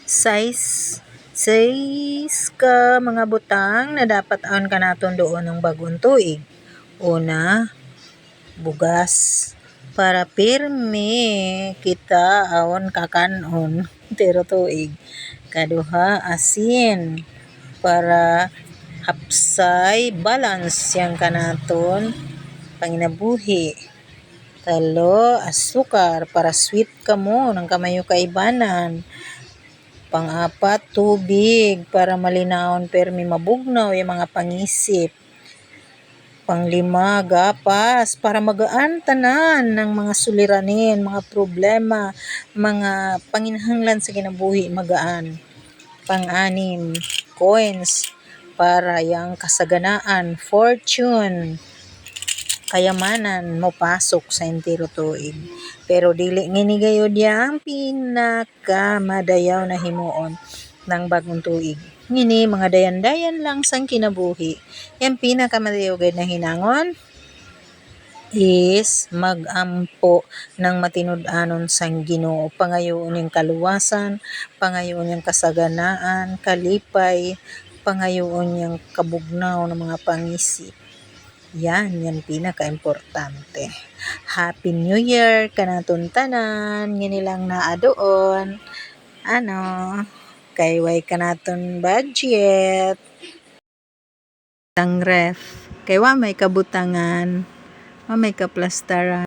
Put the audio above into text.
Size ka mga butang na dapat aon ka naton doon ng bagong tuig. Una, bugas para pirmi kita aon kakanon pero tuig. Kaduha, asin para hapsay balance yang kanaton panginabuhi. Talo, asukar para sweet kamo ng kamayo kaibanan. Pang-apat, tubig para malinawon permi mabugnaw yung mga pangisip. Pang-lima, gapas para magaan tanan ng mga suliranin, mga problema, mga panginahanglan sa kinabuhi magaan. Pang-anim, coins para yang kasaganaan, fortune, kayamanan mopasok sa entero tuig. Pero dili ngini gayud yang pinakamadayaw na himuon ng bagong tuig. Ngini mga dayan-dayan lang sang kinabuhi. Yang pinakamadayaw gayud na hinangon is magampo ng matinud-anon sang Ginoo. Pangayoon yung kaluwasan, pangayoon yung kasaganaan, kalipay, pangayoon yung kabugnaw ng mga pangisip. Yan pinaka-importante. Happy New Year kanaton tanan. Ngini lang naa doon. Kay way kanaton budget. Tang ref. Kay wa may kabutangan, wa may kaplastaran.